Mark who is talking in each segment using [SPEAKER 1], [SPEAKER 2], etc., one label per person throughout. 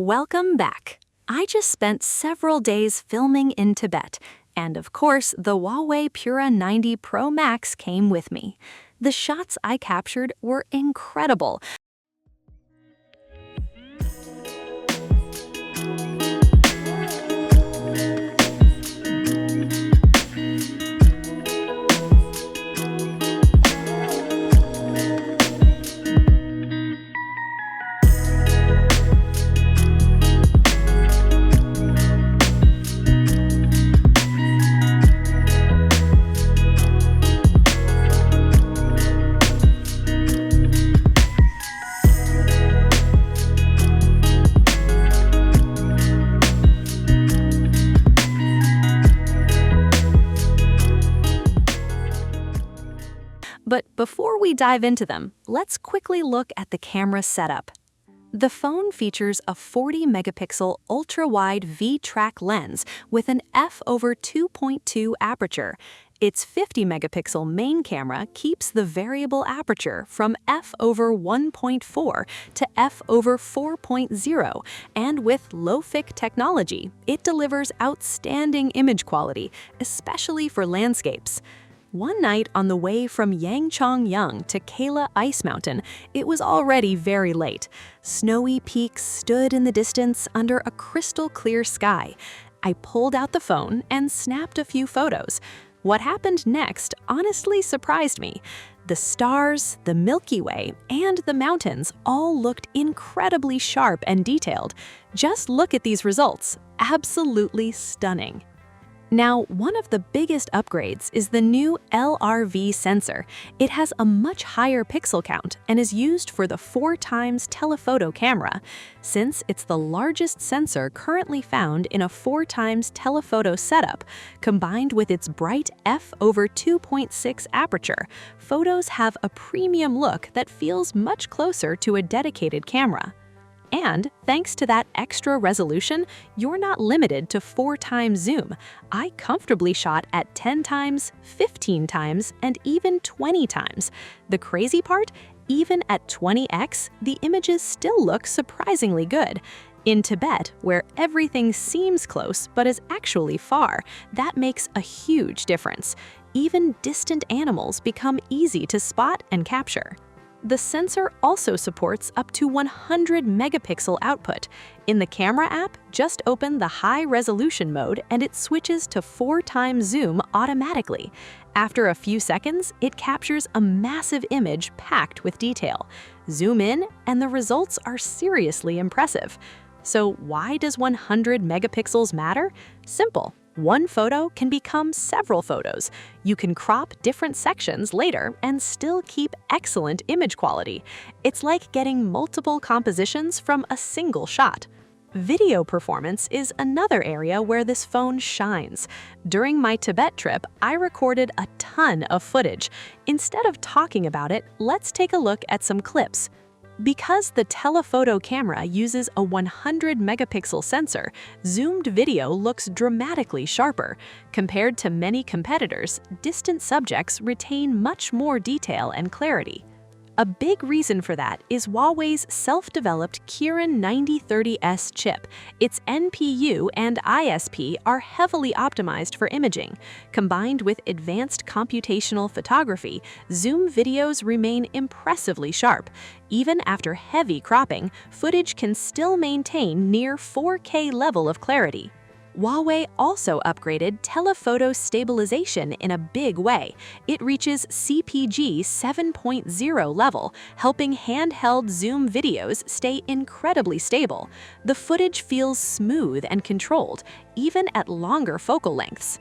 [SPEAKER 1] Welcome back. I just spent several days filming in Tibet, and of course, the Huawei Pura 90 Pro Max came with me. The shots I captured were incredible. But before we dive into them, let's quickly look at the camera setup. The phone features a 40-megapixel ultra-wide V-Track lens with an f/2.2 aperture. Its 50-megapixel main camera keeps the variable aperture from f/1.4 to f/4.0, and with low-fic technology, it delivers outstanding image quality, especially for landscapes. One night on the way from Yangchongyang to Kala Ice Mountain, it was already very late. Snowy peaks stood in the distance under a crystal-clear sky. I pulled out the phone and snapped a few photos. What happened next honestly surprised me. The stars, the Milky Way, and the mountains all looked incredibly sharp and detailed. Just look at these results. Absolutely stunning. Now, one of the biggest upgrades is the new LRV sensor. It has a much higher pixel count and is used for the 4x telephoto camera. Since it's the largest sensor currently found in a 4x telephoto setup, combined with its bright f/2.6 aperture, photos have a premium look that feels much closer to a dedicated camera. And thanks to that extra resolution, you're not limited to 4x zoom. I comfortably shot at 10x, 15x, and even 20x. The crazy part? Even at 20x, the images still look surprisingly good. In Tibet, where everything seems close but is actually far, that makes a huge difference. Even distant animals become easy to spot and capture. The sensor also supports up to 100 megapixel output. In the camera app, just open the high-resolution mode and it switches to 4x zoom automatically. After a few seconds, it captures a massive image packed with detail. Zoom in, and the results are seriously impressive. So why does 100 megapixels matter? Simple. One photo can become several photos. You can crop different sections later and still keep excellent image quality. It's like getting multiple compositions from a single shot. Video performance is another area where this phone shines. During my Tibet trip, I recorded a ton of footage. Instead of talking about it, let's take a look at some clips. Because the telephoto camera uses a 100-megapixel sensor, zoomed video looks dramatically sharper. Compared to many competitors, distant subjects retain much more detail and clarity. A big reason for that is Huawei's self-developed Kirin 9030S chip. Its NPU and ISP are heavily optimized for imaging. Combined with advanced computational photography, zoom videos remain impressively sharp. Even after heavy cropping, footage can still maintain near 4K level of clarity. Huawei also upgraded telephoto stabilization in a big way. It reaches CPG 7.0 level, helping handheld zoom videos stay incredibly stable. The footage feels smooth and controlled, even at longer focal lengths.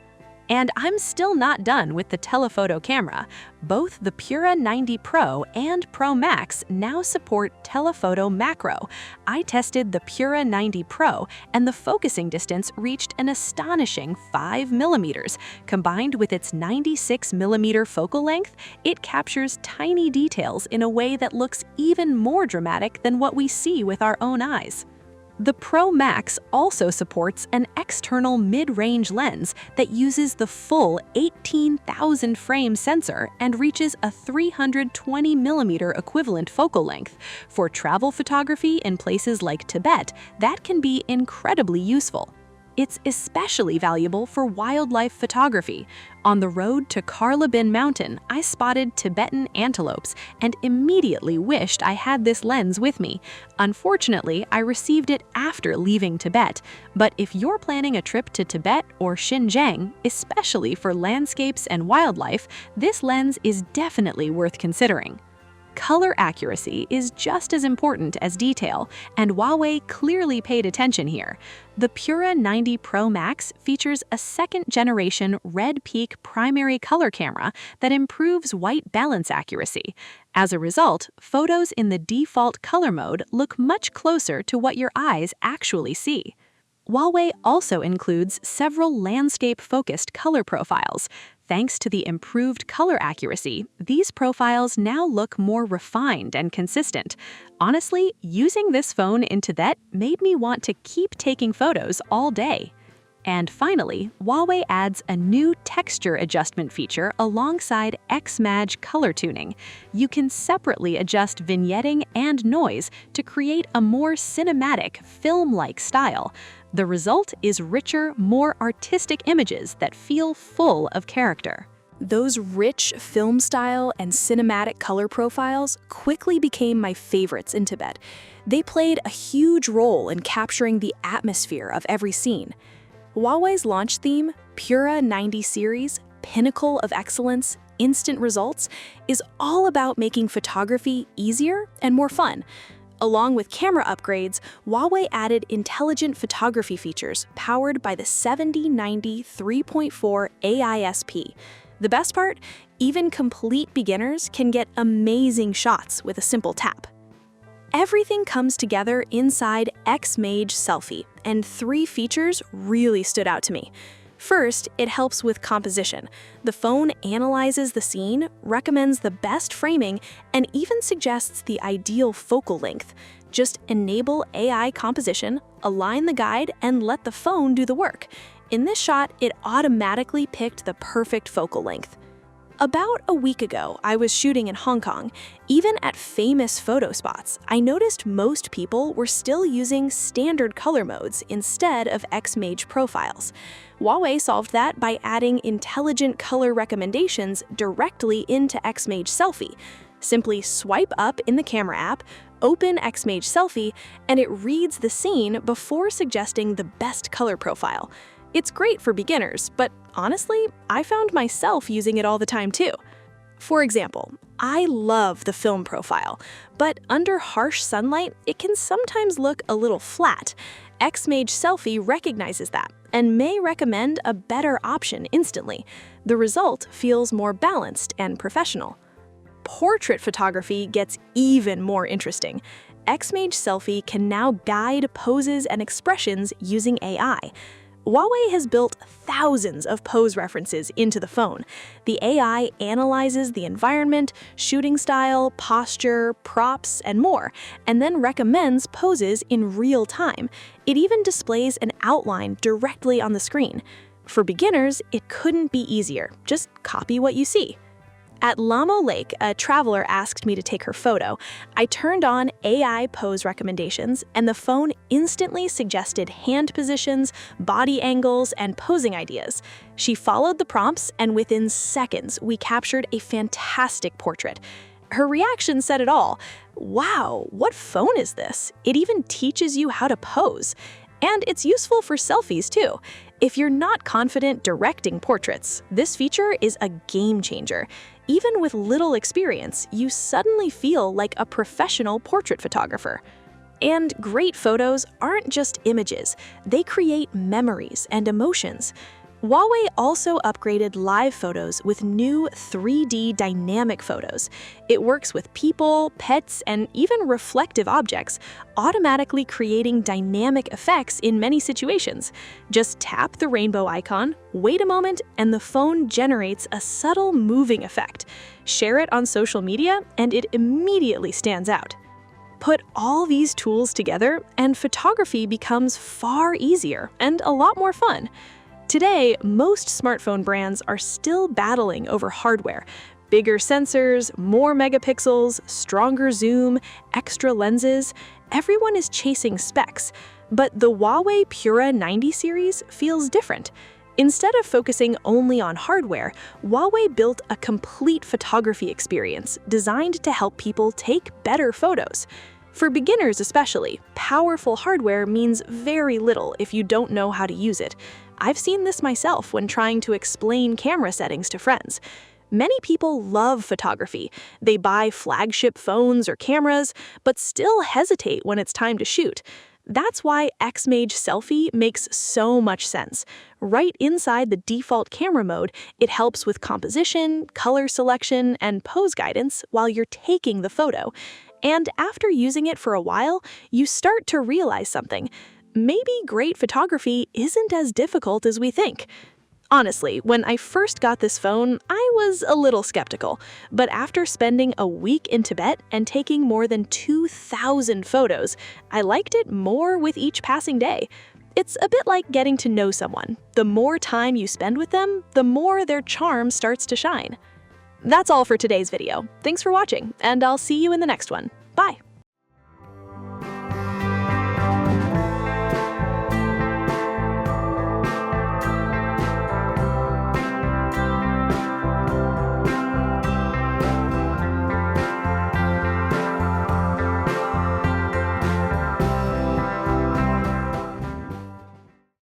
[SPEAKER 1] And I'm still not done with the telephoto camera. Both the Pura 90 Pro and Pro Max now support telephoto macro. I tested the Pura 90 Pro, and the focusing distance reached an astonishing 5 millimeters. Combined with its 96 millimeter focal length, it captures tiny details in a way that looks even more dramatic than what we see with our own eyes. The Pro Max also supports an external mid-range lens that uses the full 18,000 frame sensor and reaches a 320mm equivalent focal length. For travel photography in places like Tibet, that can be incredibly useful. It's especially valuable for wildlife photography. On the road to Karlabin Mountain, I spotted Tibetan antelopes and immediately wished I had this lens with me. Unfortunately, I received it after leaving Tibet, but if you're planning a trip to Tibet or Xinjiang, especially for landscapes and wildlife, this lens is definitely worth considering. Color accuracy is just as important as detail, and Huawei clearly paid attention here. The Pura 90 Pro Max features a second-generation red peak primary color camera that improves white balance accuracy. As a result, photos in the default color mode look much closer to what your eyes actually see. Huawei also includes several landscape-focused color profiles. Thanks to the improved color accuracy, these profiles now look more refined and consistent. Honestly, using this phone in Tibet made me want to keep taking photos all day. And finally, Huawei adds a new texture adjustment feature alongside X-MAGE color tuning. You can separately adjust vignetting and noise to create a more cinematic, film-like style. The result is richer, more artistic images that feel full of character.
[SPEAKER 2] Those rich film style and cinematic color profiles quickly became my favorites in Tibet. They played a huge role in capturing the atmosphere of every scene. Huawei's launch theme, Pura 90 series, pinnacle of excellence, instant results, is all about making photography easier and more fun. Along with camera upgrades, Huawei added intelligent photography features powered by the 7090 3.4 AISP. The best part? Even complete beginners can get amazing shots with a simple tap. Everything comes together inside X-MAGE Selfie, and 3 features really stood out to me. First, it helps with composition. The phone analyzes the scene, recommends the best framing, and even suggests the ideal focal length. Just enable AI composition, align the guide, and let the phone do the work. In this shot, it automatically picked the perfect focal length. About a week ago, I was shooting in Hong Kong. Even at famous photo spots, I noticed most people were still using standard color modes instead of X-MAGE profiles. Huawei solved that by adding intelligent color recommendations directly into X-MAGE Selfie. Simply swipe up in the camera app, open X-MAGE Selfie, and it reads the scene before suggesting the best color profile. It's great for beginners, but honestly, I found myself using it all the time too. For example, I love the film profile, but under harsh sunlight, it can sometimes look a little flat. X-MAGE Selfie recognizes that and may recommend a better option instantly. The result feels more balanced and professional. Portrait photography gets even more interesting. X-MAGE Selfie can now guide poses and expressions using AI. Huawei has built thousands of pose references into the phone. The AI analyzes the environment, shooting style, posture, props, and more, and then recommends poses in real time. It even displays an outline directly on the screen. For beginners, it couldn't be easier. Just copy what you see. At Lamo Lake, a traveler asked me to take her photo. I turned on AI pose recommendations, and the phone instantly suggested hand positions, body angles, and posing ideas. She followed the prompts, and within seconds, we captured a fantastic portrait. Her reaction said it all. Wow, what phone is this? It even teaches you how to pose. And it's useful for selfies too. If you're not confident directing portraits, this feature is a game changer. Even with little experience, you suddenly feel like a professional portrait photographer. And great photos aren't just images, they create memories and emotions. Huawei also upgraded live photos with new 3D dynamic photos. It works with people, pets, and even reflective objects, automatically creating dynamic effects in many situations. Just tap the rainbow icon, wait a moment, and the phone generates a subtle moving effect. Share it on social media, and it immediately stands out. Put all these tools together, and photography becomes far easier and a lot more fun. Today, most smartphone brands are still battling over hardware. Bigger sensors, more megapixels, stronger zoom, extra lenses. Everyone is chasing specs. But the Huawei Pura 90 series feels different. Instead of focusing only on hardware, Huawei built a complete photography experience designed to help people take better photos. For beginners especially, powerful hardware means very little if you don't know how to use it. I've seen this myself when trying to explain camera settings to friends. Many people love photography. They buy flagship phones or cameras, but still hesitate when it's time to shoot. That's why X-MAGE Selfie makes so much sense. Right inside the default camera mode, it helps with composition, color selection, and pose guidance while you're taking the photo. And after using it for a while, you start to realize something. Maybe great photography isn't as difficult as we think. Honestly, when I first got this phone, I was a little skeptical, but after spending a week in Tibet and taking more than 2,000 photos, I liked it more with each passing day. It's a bit like getting to know someone. The more time you spend with them, the more their charm starts to shine. That's all for today's video. Thanks for watching, and I'll see you in the next one. Bye!